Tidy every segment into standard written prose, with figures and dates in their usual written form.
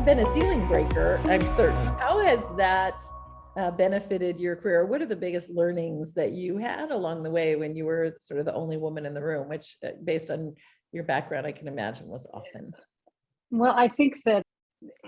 have been a ceiling breaker, I'm certain. How has that benefited your career? What are the biggest learnings that you had along the way when you were sort of the only woman in the room, which based on your background, I can imagine was often. Well, I think that,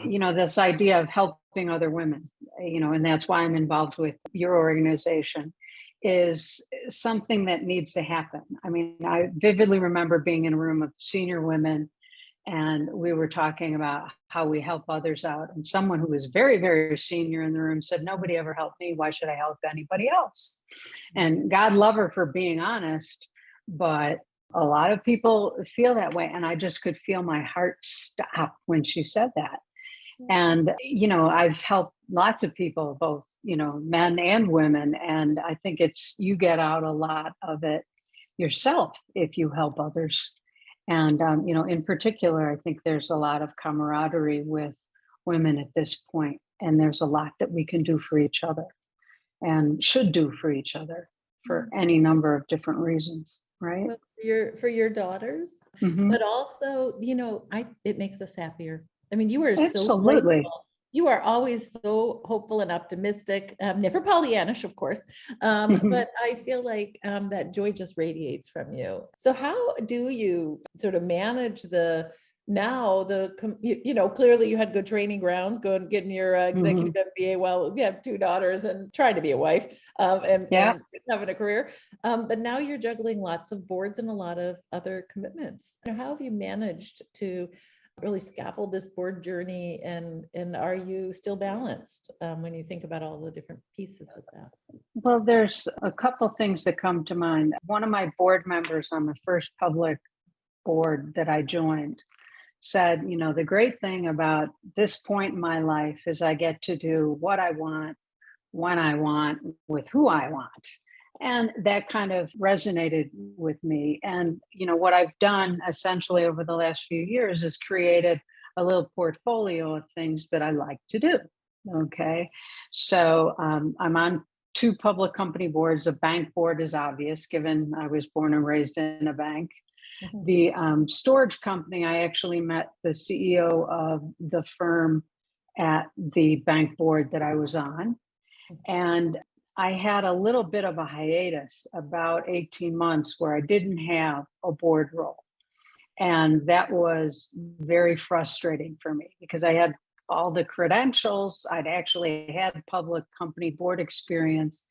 this idea of helping other women, and that's why I'm involved with your organization, is something that needs to happen. I mean, I vividly remember being in a room of senior women, and we were talking about how we help others out. And someone who was very, very senior in the room said, "Nobody ever helped me. Why should I help anybody else?" And God love her for being honest, but a lot of people feel that way. And I just could feel my heart stop when she said that. And, I've helped lots of people, both, men and women. And I think you get out a lot of it yourself if you help others. And, in particular, I think there's a lot of camaraderie with women at this point, and there's a lot that we can do for each other and should do for each other for any number of different reasons, right? Well, for your daughters, but also, it makes us happier. I mean, you are Absolutely. So you are always so hopeful and optimistic, never Pollyannish, of course, but I feel like that joy just radiates from you. So how do you sort of manage clearly you had good training grounds, go and getting your executive MBA while you have two daughters and trying to be a wife and having a career. But now you're juggling lots of boards and a lot of other commitments. How have you managed to really scaffold this board journey, and are you still balanced when you think about all the different pieces of that? Well, there's a couple things that come to mind. One of my board members on the first public board that I joined said, the great thing about this point in my life is I get to do what I want, when I want, with who I want. And that kind of resonated with me. And, what I've done essentially over the last few years is created a little portfolio of things that I like to do. Okay. So I'm on two public company boards. A bank board is obvious, given I was born and raised in a bank. The storage company, I actually met the CEO of the firm at the bank board that I was on. And I had a little bit of a hiatus, about 18 months, where I didn't have a board role. And that was very frustrating for me because I had all the credentials. I'd actually had public company board experience,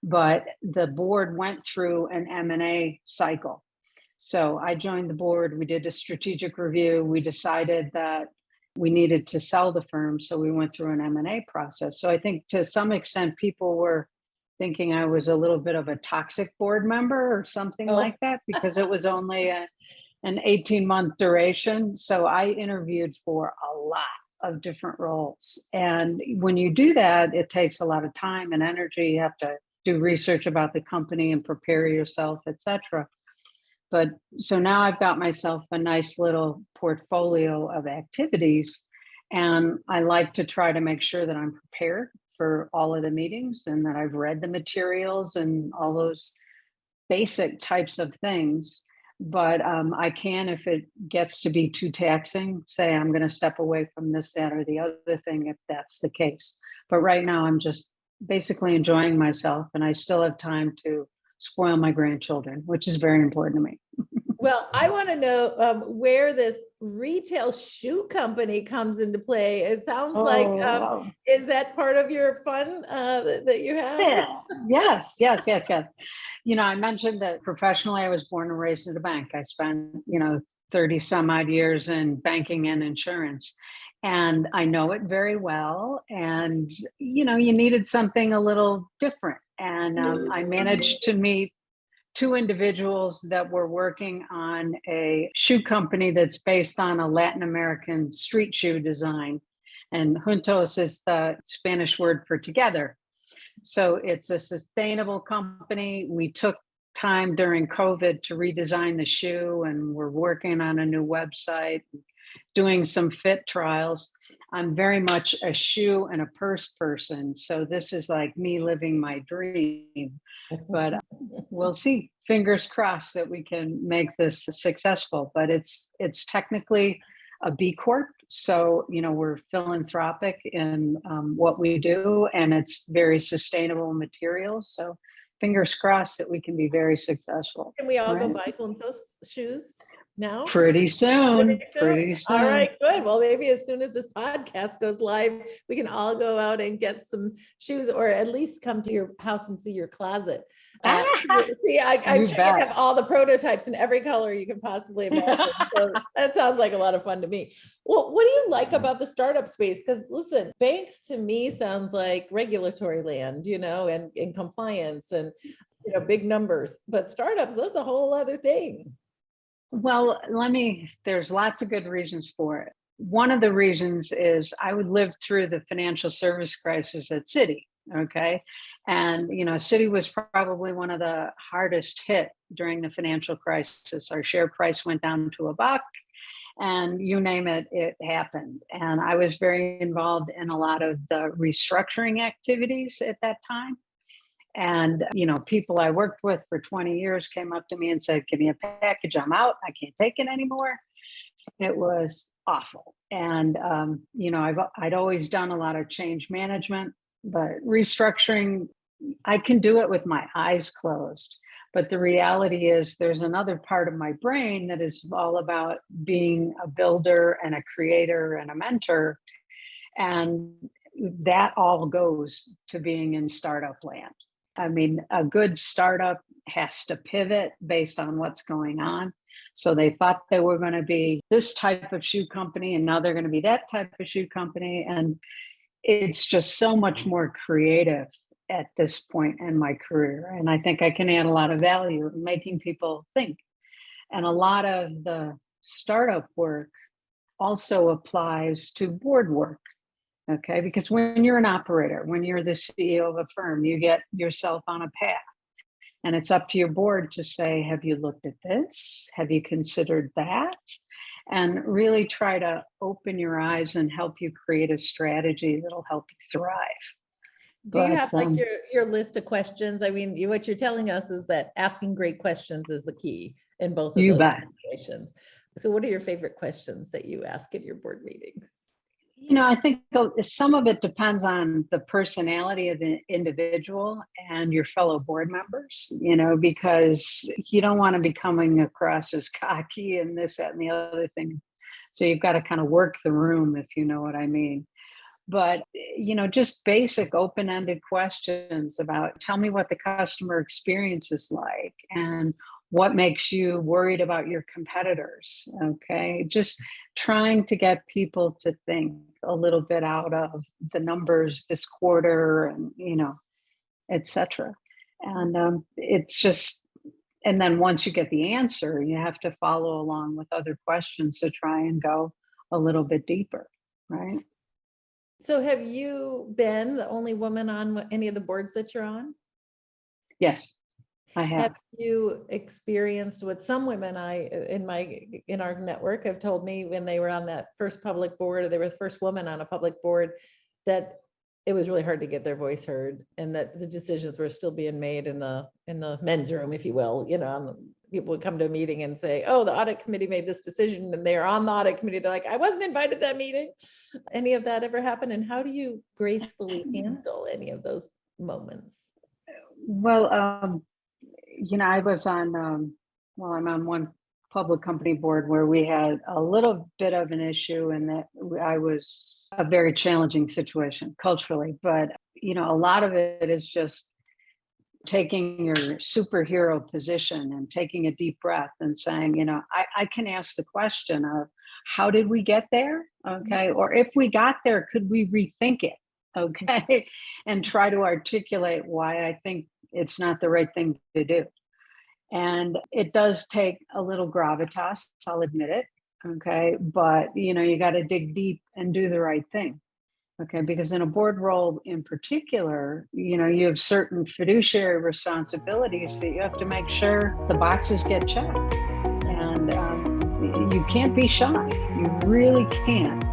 but the board went through an M&A cycle. So I joined the board. We did a strategic review. We decided that we needed to sell the firm. So we went through an M&A process. So I think to some extent, people were thinking I was a little bit of a toxic board member or something like that, because it was only an 18-month duration. So I interviewed for a lot of different roles. And when you do that, it takes a lot of time and energy. You have to do research about the company and prepare yourself, et cetera. But so now I've got myself a nice little portfolio of activities, and I like to try to make sure that I'm prepared for all of the meetings and that I've read the materials and all those basic types of things. But I can, if it gets to be too taxing, say I'm going to step away from this, that, or the other thing if that's the case. But right now I'm just basically enjoying myself, and I still have time to spoil my grandchildren, which is very important to me. Well, I want to know where this retail shoe company comes into play. It sounds like, is that part of your fun that you have? Yeah. Yes. I mentioned that professionally, I was born and raised in a bank. I spent, 30 some odd years in banking and insurance. And I know it very well. And, you needed something a little different. And I managed to meet two individuals that were working on a shoe company that's based on a Latin American street shoe design. And juntos is the Spanish word for together. So it's a sustainable company. We took time during COVID to redesign the shoe, and we're working on a new website, doing some fit trials. I'm very much a shoe and a purse person. So this is like me living my dream, but we'll see. Fingers crossed that we can make this successful, but it's technically a B Corp. So, we're philanthropic in what we do, and it's very sustainable materials. So fingers crossed that we can be very successful. Can we all go right? buy Juntos shoes now? Pretty soon. All right, good. Well, maybe as soon as this podcast goes live, we can all go out and get some shoes, or at least come to your house and see your closet. See, I'm sure you have all the prototypes in every color you can possibly imagine. So that sounds like a lot of fun to me. Well, what do you like about the startup space? Because listen, banks to me sounds like regulatory land, and compliance and big numbers. But startups, that's a whole other thing. Well, there's lots of good reasons for it. One of the reasons is I would live through the financial service crisis at Citi. Okay. And, Citi was probably one of the hardest hit during the financial crisis. Our share price went down to $1, and you name it, it happened. And I was very involved in a lot of the restructuring activities at that time. And, people I worked with for 20 years came up to me and said, give me a package, I'm out, I can't take it anymore. It was awful. And, I'd always done a lot of change management, but restructuring, I can do it with my eyes closed. But the reality is there's another part of my brain that is all about being a builder and a creator and a mentor. And that all goes to being in startup land. I mean, a good startup has to pivot based on what's going on. So they thought they were going to be this type of shoe company, and now they're going to be that type of shoe company. And it's just so much more creative at this point in my career. And I think I can add a lot of value in making people think. And a lot of the startup work also applies to board work. Okay, because when you're an operator, when you're the CEO of a firm, you get yourself on a path. And it's up to your board to say, have you looked at this? Have you considered that? And really try to open your eyes and help you create a strategy that'll help you thrive. Do you have like your list of questions? I mean, what you're telling us is that asking great questions is the key in both of those situations. So what are your favorite questions that you ask at your board meetings? I think some of it depends on the personality of the individual and your fellow board members, because you don't want to be coming across as cocky and this, that, and the other thing. So you've got to kind of work the room, if you know what I mean. But, just basic open-ended questions about, tell me what the customer experience is like and what makes you worried about your competitors. Okay. Just trying to get people to think a little bit out of the numbers this quarter and, et cetera. And it's just, and then once you get the answer, you have to follow along with other questions to try and go a little bit deeper. Right. So have you been the only woman on any of the boards that you're on? Yes, I have. Have you experienced what some women in our network have told me when they were on that first public board, or they were the first woman on a public board, that it was really hard to get their voice heard, and that the decisions were still being made in the men's room, if you will. People would come to a meeting and say, oh, the audit committee made this decision, and they're on the audit committee. They're like, I wasn't invited to that meeting. Any of that ever happen? And how do you gracefully handle any of those moments? Well, I was on, I'm on one public company board where we had a little bit of an issue, and that I was a very challenging situation culturally. But, a lot of it is just taking your superhero position and taking a deep breath and saying, I can ask the question of, how did we get there? Okay. Or if we got there, could we rethink it? Okay. And try to articulate why I think it's not the right thing to do. And it does take a little gravitas, I'll admit it. Okay. But, you got to dig deep and do the right thing. Okay. Because in a board role in particular, you have certain fiduciary responsibilities that you have to make sure the boxes get checked. And you can't be shy. You really can't.